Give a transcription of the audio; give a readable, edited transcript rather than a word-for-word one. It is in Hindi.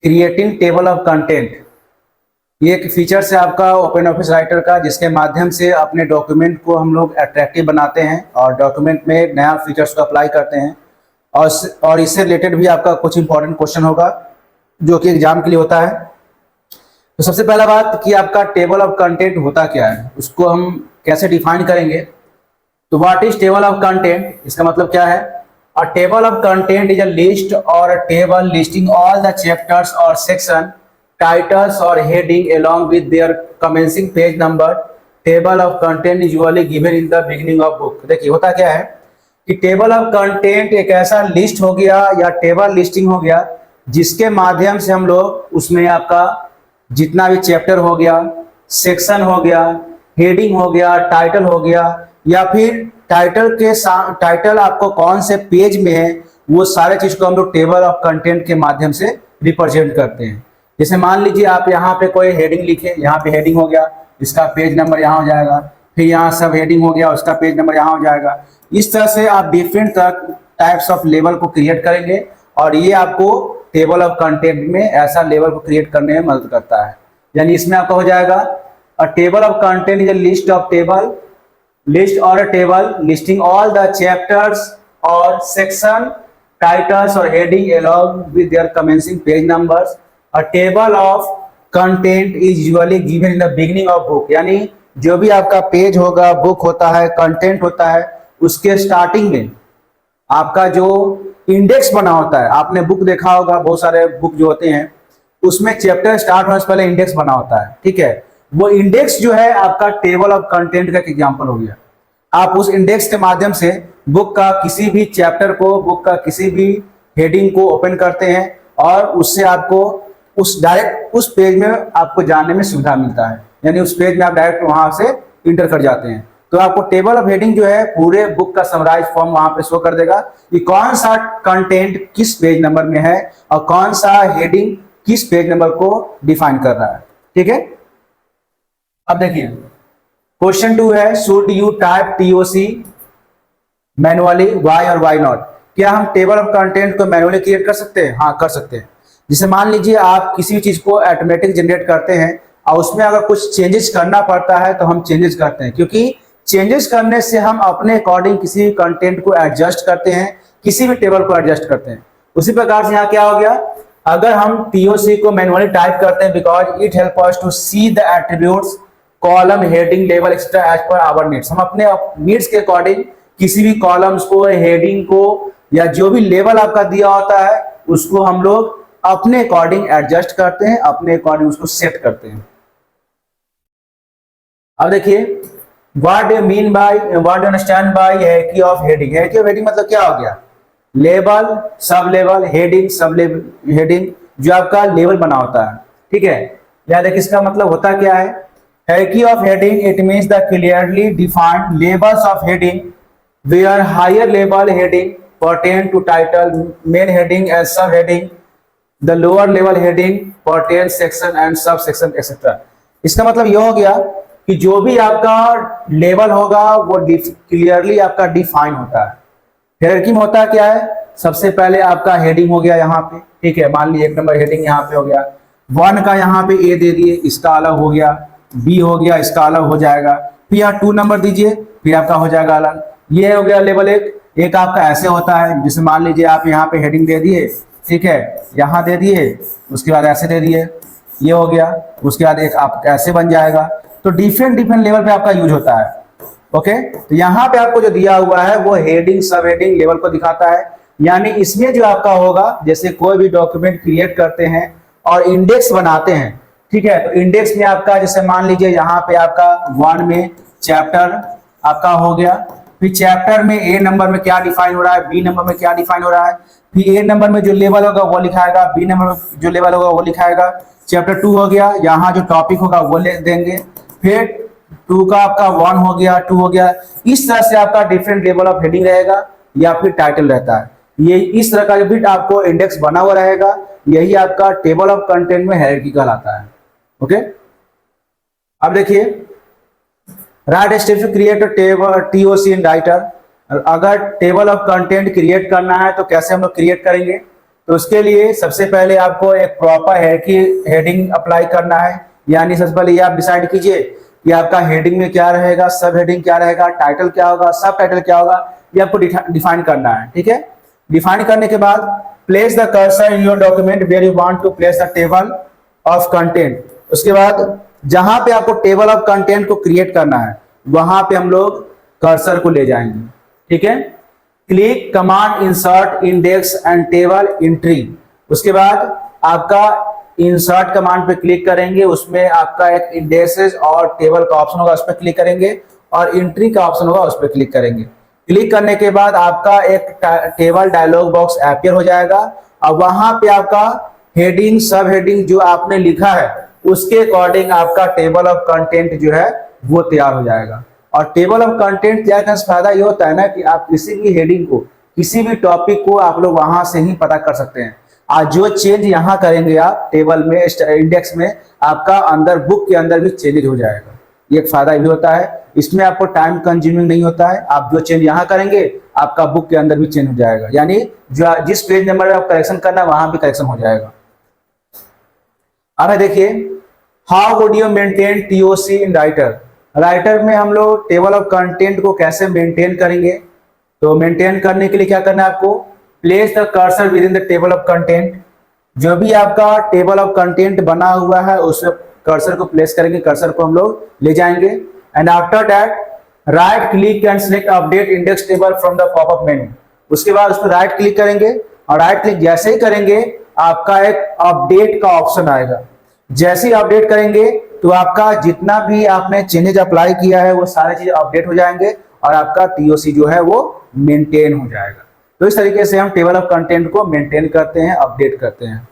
Creating table of content. ये एक फीचर्स है आपका ओपन ऑफिस राइटर का, जिसके माध्यम से अपने डॉक्यूमेंट को हम लोग अट्रैक्टिव बनाते हैं और डॉक्यूमेंट में नया फीचर्स को अप्लाई करते हैं। और इससे रिलेटेड भी आपका कुछ इंपॉर्टेंट क्वेश्चन होगा जो कि एग्जाम के लिए होता है। तो सबसे पहला बात कि आपका टेबल ऑफ कंटेंट होता क्या है, उसको हम कैसे डिफाइन करेंगे। तो what is table of content, इसका मतलब क्या है। A table of content is a list or a table listing all the chapters or section, titles or heading along with their commencing page number. Table of content is usually given in the beginning of book। देखिए होता क्या है कि टेबल ऑफ कंटेंट एक ऐसा लिस्ट हो गया या टेबल लिस्टिंग हो गया जिसके माध्यम से हम लोग उसमें आपका जितना भी चैप्टर हो गया, सेक्शन हो गया, हेडिंग हो गया, टाइटल हो गया, या फिर टाइटल आपको कौन से पेज में है, वो सारे चीज को हम लोग टेबल ऑफ कंटेंट के माध्यम से रिप्रेजेंट करते हैं। जैसे मान लीजिए आप यहाँ पे कोई हेडिंग लिखे, यहाँ पे हेडिंग हो गया, इसका पेज नंबर यहाँ हो जाएगा, फिर यहाँ सब हेडिंग हो गया, उसका पेज नंबर यहाँ हो जाएगा। इस तरह से आप डिफरेंट टाइप्स ऑफ लेवल को क्रिएट करेंगे और ये आपको टेबल ऑफ कंटेंट में ऐसा लेवल को क्रिएट करने में मदद करता है। यानी इसमें आपका हो जाएगा a table of content is a list or a table listing all the chapters or section, titles or heading along with their commencing page numbers। A table of content is usually given in the beginning of book। यानी जो भी आपका पेज होगा, बुक होता है, कंटेंट होता है, उसके स्टार्टिंग में आपका जो इंडेक्स बना होता है। आपने बुक देखा होगा, बहुत सारे बुक जो होते हैं उसमें चैप्टर स्टार्ट होने से पहले इंडेक्स बना होता है, ठीक है। वो इंडेक्स जो है आपका टेबल ऑफ कंटेंट का एग्जाम्पल हो गया। आप उस इंडेक्स के माध्यम से बुक का किसी भी चैप्टर को, बुक का किसी भी हेडिंग को ओपन करते हैं और उससे आपको डायरेक्ट उस पेज में आपको जाने में सुविधा मिलता है। यानी उस पेज में आप डायरेक्ट वहां से इंटर कर जाते हैं। तो आपको टेबल ऑफ हेडिंग जो है पूरे बुक का समराइज फॉर्म वहां पे शो कर देगा कि कौन सा कंटेंट किस पेज नंबर में है और कौन सा हेडिंग किस पेज नंबर को डिफाइन कर रहा है, ठीक है। अब देखिए क्वेश्चन 2 है, should you type TOC manually, why और वाई नॉट। क्या हम टेबल ऑफ कंटेंट को मैनुअली क्रिएट कर सकते हैं? हाँ, कर सकते हैं। जैसे मान लीजिए आप किसी भी चीज को ऑटोमेटिक जनरेट करते हैं और उसमें अगर कुछ चेंजेस करना पड़ता है तो हम चेंजेस करते हैं, क्योंकि चेंजेस करने से हम अपने अकॉर्डिंग किसी भी कंटेंट को एडजस्ट करते हैं, किसी भी टेबल को एडजस्ट करते हैं। उसी प्रकार से यहाँ क्या हो गया, अगर हम टीओसी को मैनुअली टाइप करते हैं because it help us to see the attributes, column, heading, level etcetera as per our needs. हम अपने नीड्स के अकॉर्डिंग किसी भी कॉलम्स को, हेडिंग को या जो भी लेवल आपका दिया होता है उसको हम लोग अपने अकॉर्डिंग एडजस्ट करते हैं, अपने अकॉर्डिंग उसको सेट करते हैं। अब देखिए what do mean by, what do understand by hierarchy of heading. Hierarchy of heading मतलब क्या हो गया, लेवल, सब लेवल, हेडिंग, सब हेडिंग, जो आपका लेवल बना होता है, ठीक है। या देखिए इसका मतलब होता क्या है, hierarchy of heading it means the clearly defined levels of heading where higher level heading pertain to title, main heading as sub heading, the lower level heading pertains section and subsection etc। इसका मतलब यह हो गया कि जो भी आपका लेवल होगा वो क्लियरली आपका डिफाइन होता है। हायरार्की में होता क्या है, सबसे पहले आपका हेडिंग हो गया यहाँ पे, ठीक है। मान लीजिए 1 नंबर हेडिंग यहाँ पे हो गया, 1 का यहाँ पे ए दे दिए, इसका अलग हो गया, बी हो गया, इसका अलग हो जाएगा, फिर यहाँ 2 नंबर दीजिए, फिर आपका हो जाएगा अलग। ये हो गया लेवल 1। एक आपका ऐसे होता है, जैसे मान लीजिए आप यहाँ पे हेडिंग दे दिए, ठीक है, यहाँ दे दिए, उसके बाद ऐसे दे दिए, ये हो गया, उसके बाद एक आप ऐसे बन जाएगा। तो डिफरेंट लेवल पे आपका यूज होता है, ओके। तो यहाँ पे आपको जो दिया हुआ है वो हेडिंग, सब हेडिंग, लेवल को दिखाता है। यानी इसमें जो आपका होगा, जैसे कोई भी डॉक्यूमेंट क्रिएट करते हैं और इंडेक्स बनाते हैं, ठीक है। तो इंडेक्स में आपका जैसे मान लीजिए यहाँ पे आपका 1 में चैप्टर आपका हो गया, फिर चैप्टर में ए नंबर में क्या डिफाइन हो रहा है, बी नंबर में क्या डिफाइन हो रहा है, फिर ए नंबर में जो लेवल होगा वो लिखाएगा, बी नंबर में जो लेवल होगा वो लिखाएगा। चैप्टर 2 हो गया, यहाँ जो टॉपिक होगा वो ले देंगे, फिर 2 का आपका 1 हो गया, 2 हो गया। इस तरह से आपका डिफरेंट लेवल ऑफ हेडिंग रहेगा या फिर टाइटल रहता है। ये इस तरह का भी आपको इंडेक्स बना हुआ रहेगा, यही आपका टेबल ऑफ कंटेंट में हायरार्की कहलाता है, ओके। अब देखिए right step to create table TOC in Writer. अगर टेबल ऑफ कंटेंट क्रिएट करना है तो कैसे हम लोग क्रिएट करेंगे। तो उसके लिए सबसे पहले आपको एक प्रॉपर हेडिंग अप्लाई करना है। यानी सबसे पहले ये आप डिसाइड कीजिए कि आपका हेडिंग में क्या रहेगा, सब हेडिंग क्या रहेगा, टाइटल क्या होगा, सब टाइटल क्या होगा, ये आपको डिफाइन करना है। ठीक है, डिफाइन करने के बाद place the cursor in your document where you want to place the table of content. उसके बाद जहां पे आपको टेबल ऑफ कंटेंट को क्रिएट करना है वहां पे हम लोग कर्सर को ले जाएंगे। ठीक है, click command insert index and table entry. उसके बाद आपका इंसर्ट कमांड पे क्लिक करेंगे, उसमें आपका एक इंडेक्सेस और टेबल का ऑप्शन होगा, उस पर क्लिक करेंगे और एंट्री का ऑप्शन होगा, उस पर क्लिक करेंगे। क्लिक करने के बाद आपका एक टेबल डायलॉग बॉक्स अपीयर हो जाएगा और वहां पे आपका हेडिंग सब हेडिंग जो आपने लिखा है उसके अकॉर्डिंग आपका टेबल ऑफ कंटेंट जो है वो तैयार हो जाएगा। और टेबल ऑफ कंटेंट तैयार करने से फायदा ये होता है ना कि आप किसी भी हेडिंग को, किसी भी टॉपिक को आप लोग वहां से ही पता कर सकते हैं। आज जो चेंज यहाँ करेंगे आप टेबल में, इंडेक्स में, आपका अंदर बुक के अंदर भी चेंज हो जाएगा। ये एक फायदा भी होता है, इसमें आपको टाइम कंज्यूमिंग नहीं होता है। आप जो चेंज यहाँ करेंगे आपका बुक के अंदर भी चेंज हो जाएगा, यानी जो जिस पेज नंबर में आप करेक्शन करना है वहां भी करेक्शन हो जाएगा। अब देखिए, how would you maintain TOC in writer. Writer में हम लोग टेबल ऑफ कंटेंट को कैसे मेंटेन करेंगे, तो मेंटेन करने के लिए क्या करना है आपको, place the cursor with in the table of content. जो भी आपका टेबल ऑफ कंटेंट बना हुआ है उसमें कर्सर को प्लेस करेंगे, कर्सर को हम लोग ले जाएंगे। And after that right click and select update index table from the popup menu. उसके बाद उस पर राइट क्लिक करेंगे और राइट क्लिक जैसे ही करेंगे आपका एक अपडेट का ऑप्शन आएगा। जैसे ही अपडेट करेंगे तो आपका जितना भी आपने चेंजेज अप्लाई किया है वो सारे चीज अपडेट हो जाएंगे और आपका टीओसी जो है वो मेंटेन हो जाएगा। तो इस तरीके से हम टेबल ऑफ कंटेंट को मेंटेन करते हैं, अपडेट करते हैं।